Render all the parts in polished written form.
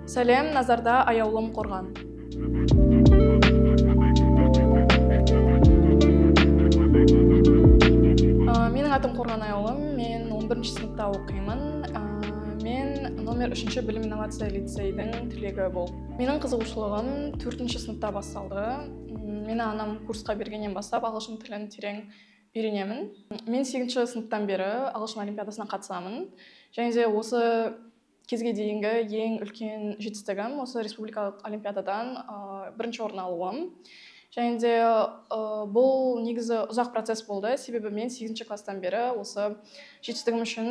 Сәлем, назарда аяулым қорған. Менің атым Қорған Аяулым, мен 11-ші сыныпта оқимын. Мен номер 3-ші білім инновация лицейдің түлегі бол. Менің қызығушылығым 4-ші сыныпта басталды. Мені анам курсқа бергеннен бастап ағылшын тілін терең үйренемін. Мен 8-ші сыныптан бері ағылшын олимпиадасына қатысамын. Және де осы кезге дейінгі ең үлкен жетістігім осы республикалық олимпиададан бірінші орын алуым. Және де бұл негізі ұзақ процесс болды, себебі мен 8-ші класстан бері осы жетістігім үшін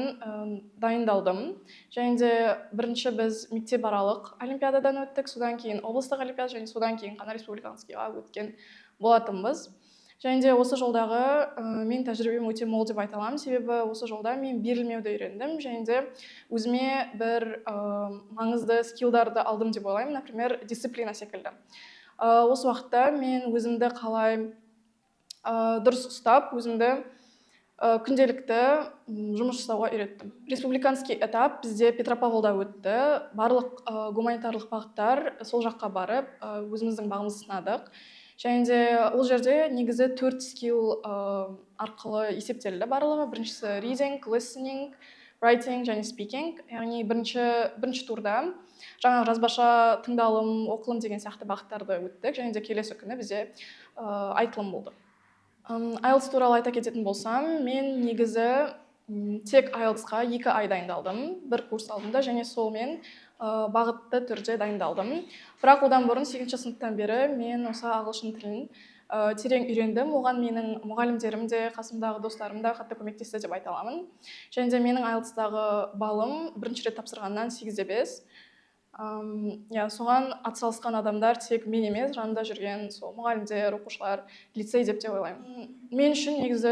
дайындалдым. Және де бірінші біз мектепаралық олимпиададан өттік, содан кейін облыстық олимпиада және содан кейін ғана республиканскийға өткен болатынбыз. Және де осы жолдағы мен тәжірибем өте мол деп айта аламын, себебі осы жолда мен берілмеуді үйрендім, және де өзіме бір маңызды скиллдарды алдым деп ойлаймын, например, дисциплина секілді. Осы уақытта мен өзімді қалай дұрыс ұстап, өзімді күнделікті жұмыс жасауға үйреттім. Республиканский этап бізде Петропавлда өтті. Барлық гуманитарлық бағыттар сол жаққа барып, өзіміздің бағымызды сынадық. Және де ол жерде негізі 4 скилл арқылы есептелді барлығы. Біріншісі reading, listening, writing және speaking. Яғни бірінші турда жаңа жазбаша тыңдалым, оқылым деген сияқты бағыттарды өттік. Және де келесі күні бізде айтылым болды. IELTS туралы айта кететін болсам, мен негізі тек IELTS-қа 2 ай дайындалдым. Бір курс алдым да, және сол мен бағытты түрде дайындалдым. Бірақ одан бұрын 8-ші сыныптан бері мен осы ағылшын тілін терең үйрендім. Оған менің мұғалімдерім де, қасымдағы достарым да қатты көмектесті деп айта аламын. Және де менің IELTS-дағы балым бірінші рет тапсырғаннан 8-де 5. Соған атсалысқан адамдар тек мен емес, жанымда жүрген сол мұғалімдер, оқушылар, лицей деп те ойлаймын. Мен үшін негізі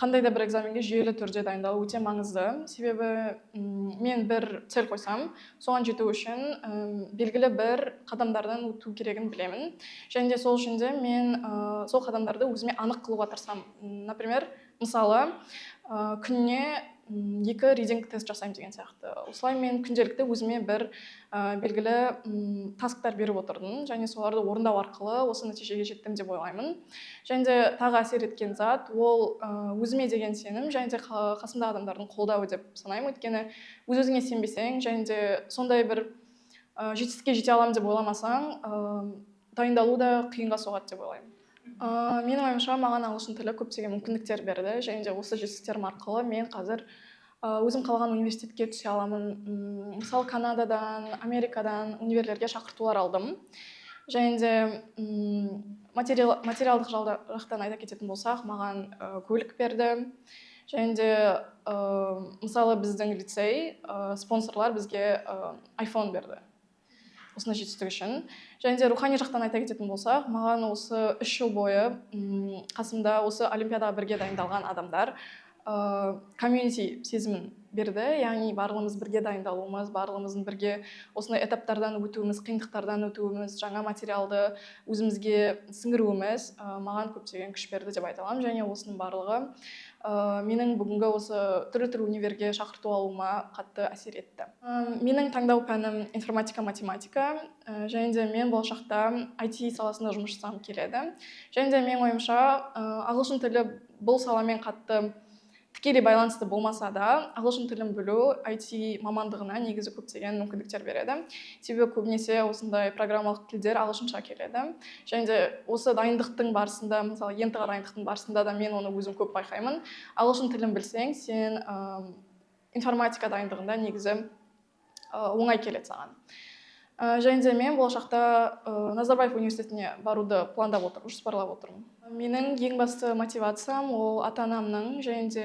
қандай да бір экзаменге жүйелі түрде дайындалу өте маңызды. Себебі мен бір цель қойсам, соған жету үшін белгілі бір қадамдардан өту керегін білемін. Және де сол үшін де мен сол қадамдарды өзіме анық қылуға тырысамын. Например, мысалы, күніне 2 reading тест жасаймын деген сияқты. Осылай мен күнделікті өзіме бір белгілі тасктар беріп отырдым, және соларды орындау арқылы осы нәтижеге жеттім деп ойлаймын. Және де тағы әсер еткен зат, ол өзіме деген сенім, және де қасымдағы адамдардың қолдауы деп санаймын. Өйткені өз-өзіңе сенбесең, және де сондай бір жетістікке жете аламын деп ойламасаң, дайындалу да қиынға соғады деп ойлаймын. Менің ойымша, маған ағылшын тілі көптеген мүмкіндіктер берді, және де осы жетістіктерім арқылы мен қазір өзім қалаған университетке түсе аламын. Мысалы, Канададан, Америкадан универлерге шақыртулар алдым. Және де материалдық жақтан айта кететін болсақ, маған көлік берді. Және де мысалы біздің лицей спонсорлар бізге iPhone берді осыны жетістік үшін. Және де рухани жақтан айта кететін болсақ, маған осы 3 жыл бойы қасымда осы олимпиадаға бірге дайындалған адамдар комьюнити сезімін берді. Яғни барлығымыз бірге дайындалуымыз, барлығымыздың бірге осындай этаптардан өтуіміз, қиындықтардан өтуіміз, жаңа материалды өзімізге сіңіруіміз маған көптеген күш берді деп айта аламын. Және осының барлығы менің бүгінгі осы түрлі универге шақырту алуыма қатты әсер етті. Менің таңдау пәнім информатика, математика, және де мен болашақта IT саласында жұмыс жасағым келеді. Және де менің ойымша, ағылшын тілі бұл саламен қатты тікелей байланысты болмаса да, ағылшын тілін білу IT мамандығына негізі көптеген мүмкіндіктер береді. Себебі көбінесе осындай программалық тілдер ағылшынша келеді. Және де осы дайындықтың барысында, мысалы, ентіға дайындықтың барысында да мен оны өзім көп байқаймын. Ағылшын тілін білсең, сен информатика дайындығында негізі оңай келеді саған. Және де мен болашақта Назарбаев университетіне баруды пландап отырмын, жоспарлап отырмын. Менің ең басты мотивациям ол ата-анамның және де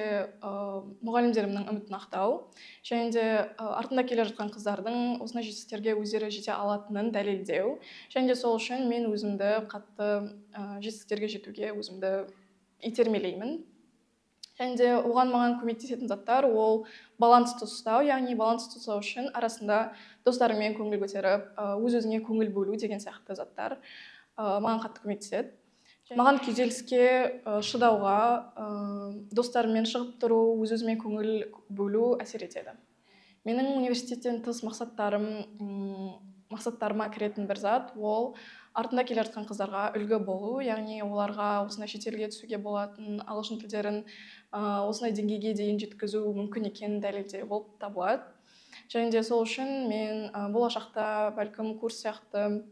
мұғалімдерімнің үмітін ақтау. Және де артында келе жатқан қыздардың осындай жетістіктерге өздері жете алатынын дәлелдеу. Және де сол үшін мен өзімді қатты жетістіктерге жетуге өзімді итермелеймін. Және де оған маған көмектесетін заттар ол балансты ұстау, яғни балансты ұстау үшін арасында достарыңмен көңіл көтеріп, өз-өзіңе көңіл бөлу деген сияқты заттар маған қатты көмектеседі. Маған күйзеліске шыдауға, достарыммен шығып тұру, өз-өзіме көңіл бөлу әсер етеді. Менің университеттен тыс мақсаттарым мақсаттарыма кіретін бір зат, ол артында келе жатқан қыздарға үлгі болу, яғни оларға осындай шетелге түсуге болатын ағылшын тілдерін осындай деңгейге дейін жеткізу мүмкін екенін дәлелдеу болып табылады. Және де сол үшін мен болашақта бәлкім курс сияқты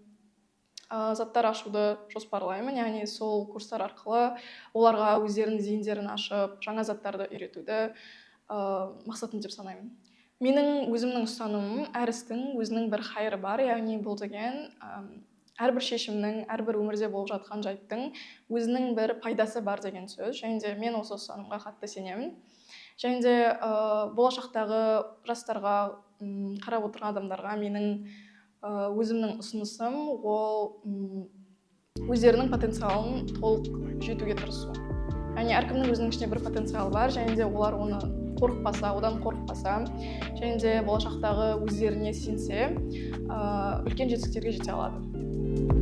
заттар ашуды жоспарлаймын, яғни сол курстар арқылы оларға өздерінің зейіндерін ашып, жаңа заттарды үйретуді мақсатым деп санаймын. Менің өзімнің ұстанымым, әр істің өзінің бір хайыры бар, яғни бұл деген әрбір шешімнің, әрбір өмірде болып жатқан жайттың өзінің бір пайдасы бар деген сөз. Және де мен осы ұстанымға қатты сенемін. Және де болашақтағы жастарға, қарап отырған адамдарға менің өзімнің ұсынысым ол өздерінің потенциалын толық жетуге тырысу. Яғни әркімнің өзінің ішінде бір потенциал бар, және де олар оны одан қорықпаса, және де болашақтағы өздеріне сенсе, үлкен жетістіктерге жете алады.